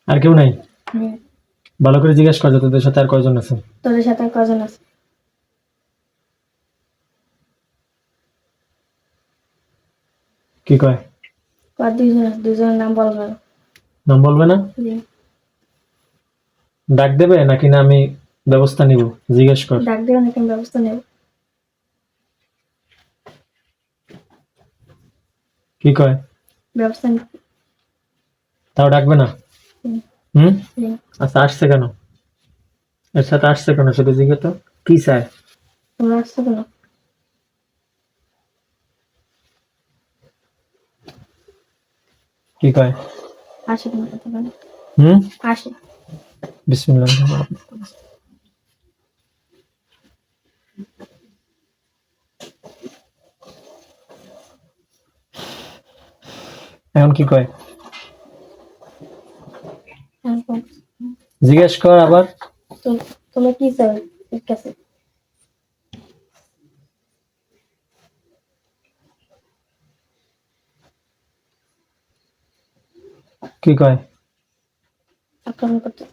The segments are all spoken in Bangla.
আর কেউ নাই? হুম। ভালো করে জিজ্ঞেস কর যে তোদের সাথে আর কয়জন আছে। তোদের সাথে আর কজন আছে? কি কয়? আর দুইজন আছে, দুইজনের নাম বলবে না। নাম বলবে না? জি। ডাক দেবে নাকি না আমি ব্যবস্থা নিব? জিজ্ঞেস কর। ডাক দেবে নাকি আমি ব্যবস্থা নেব? কি কয়? ব্যবস্থা নেব। তাও ডাকবে না? হুম। হুম। জি। আচ্ছা, আসছে কেন? এর সাথে আসছে কেন সেটা জিজ্ঞেস তো। কি চায়? তোমরা আসছো কেন? কি কয়? আসে কেন কথা বলে? হুম। আসে। বিসমিল্লাহ। এখন কি কয়? এখন জিজ্ঞেস কর আবার। তোমরা কি চাও এর কাছে? কি কয়? আক্রমণ করতে।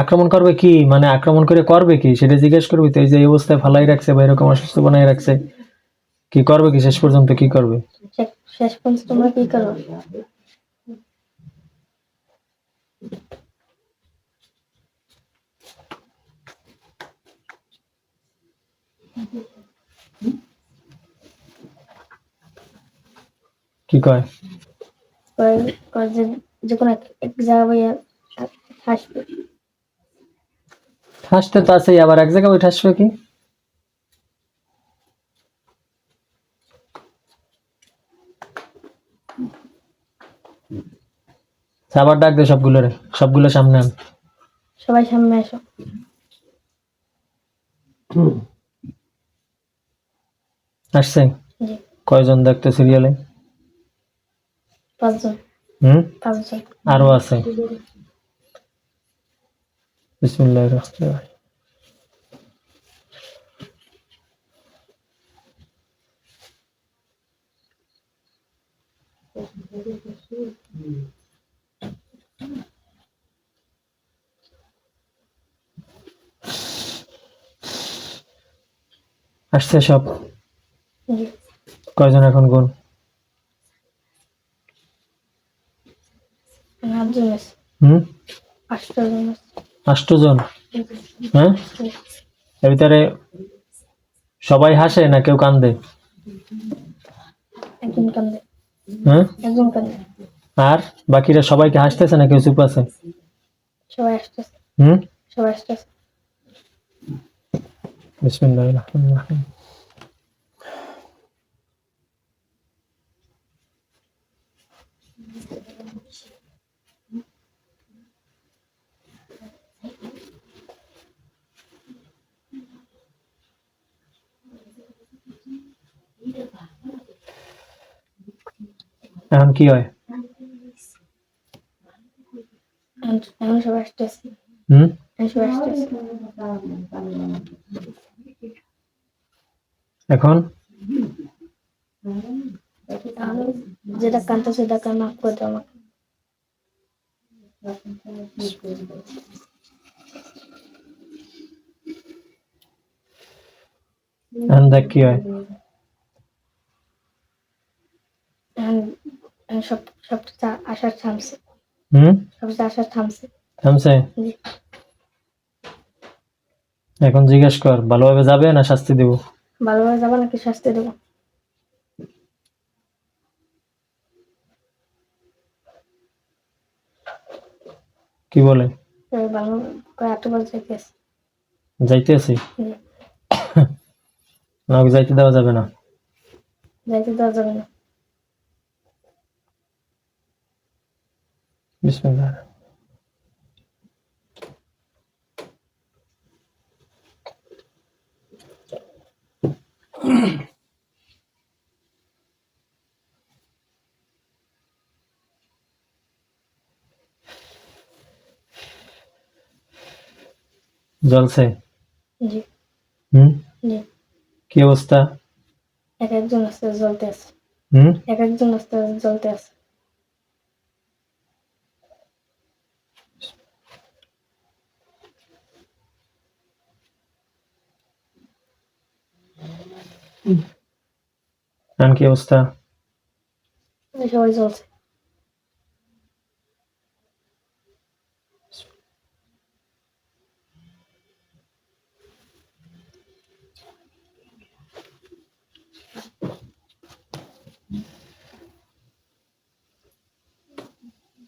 আক্রমণ করবে কি মানে আক্রমণ করে করবে কি সেটা জিজ্ঞেস করবি তো। এই যে এই অবস্থায় ফালাই রাখছে বা এরকম অসুস্থ বানাই রাখছে, কি করবে কি শেষ পর্যন্ত কি করবে? শেষ পর্যন্ত তোমরা কি করো? কি কয়? যে কোনো এক জায়গায় হাসবে। ঠাসতে তো আছেই, আবার এক জায়গায় ওই ঠাসবে কি? আবার ডাক দে সবগুলোরে, সবগুলো সামনে আন। সবাই সামনে এসো। আসছে? জি। কয়জন দেখতে সিরিয়ালে? 5 জন। হুম। 5 জন। আরো আছে। বিসমিল্লাহির রহমানির রহিম। আসছে সব? জি। কয়জন এখন গুণ? 8 জন আছে। হুম। 8 জন আছে। 8 জন? হ্যাঁ। জি। এর ভিতরে সবাই হাসে না কেউ কান্দে? একজন কান্দে। হ্যাঁ। একজন কান্দে। আর বাকিরা সবাইকে হাসতেছে না কেউ চুপ আছে? সবাই আসতেছে। হুম। সবাই আসতেছে। বিসমিল্লাহির রহমানির রহিম। এখন কি হয়? এখন সবাই আসতেছে। হুম। এখন সবাই আসতেছে। এখন আর যেটা কান্দছে সেটা মাফ করে দাও আমাকে। এখন দেখ কি হয়। এখন সবটা আশার থামছে। হুম। সবটা আশার থামছে। থামছে? জি। এখন জিজ্ঞেস কর ভালোভাবে যাবে না শাস্তি দেব? ভালোভাবে যাবো নাকি শাস্তি দেবো? কি বলে? ভালো করে এতবার যাইতেছে। যাইতে আছি? জি। না, ওকে যাইতে দেওয়া যাবে না। যাইতে দেওয়া যাবে না। বিসমিল্লাহ। জ্বলছে? জি। হুম। জি। কি অবস্থা? একজন আস্তে জ্বলতে আছে। হুম। একজন আস্তে জ্বলতে আছে। এখন কি অবস্থা? এই সবাই চলছে।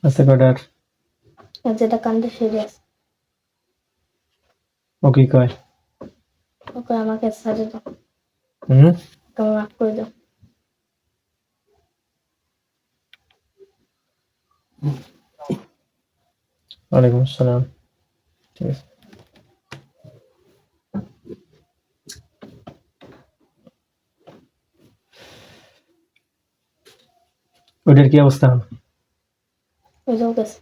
আছে কয়টার? আর যেটা কান্দে সেরে আছে, ও কি কয়? ওকে আমাকে ছাড়ে দাও, হুম, ওকে মাফ করে দাও। ওয়ালাইকুম আসসালাম। ঠিক আছে। ওইটার কি অবস্থা? ওই চলতেছে।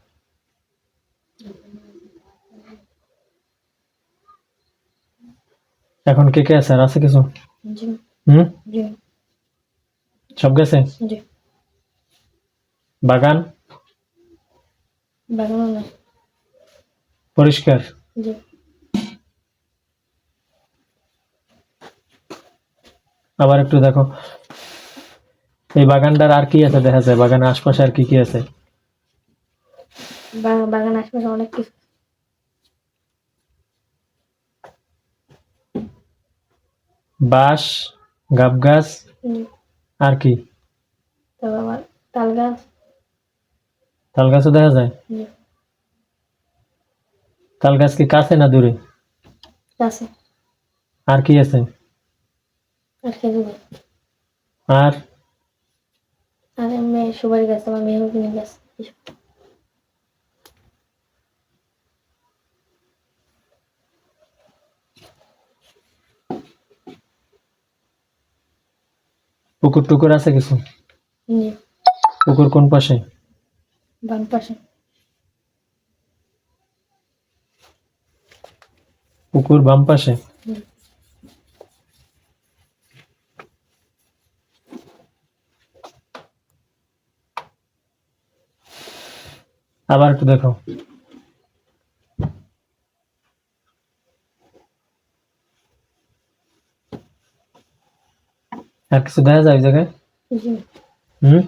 এখন কে কে আছে? আর আছে কিছু? জি হুম, জি সব গেছে? জি। বাগান বাগানো না। পরিষ্কার? জি। আবার একটু দেখো এই বাগানটার আর কি আছে দেখা যায়, বাগানের আশপাশে আর কি কি আছে? বাগান আশপাশে অনেক কিছু। বাঁশ, গাব গাছ, জি। আর কি? তারপর আবার তাল গাছ। তাল গাছও দেখা যায়? জি। তাল গাছ কি কাছে না দূরে? আছে। আর কি আছে? আর খেজুর গাছ। আর আর এমনি সুপারি গাছ, আমার মেহগিনি গাছ, এসব। পুকুর টুকুর আছে কিছু? জি। পুকুর কোন পাশে? বাম পাশে। পুকুর বাম পাশে? জি। আবার একটু দেখো। আর কিছু দেখা যায় ওই জায়গায়? জি। হুম,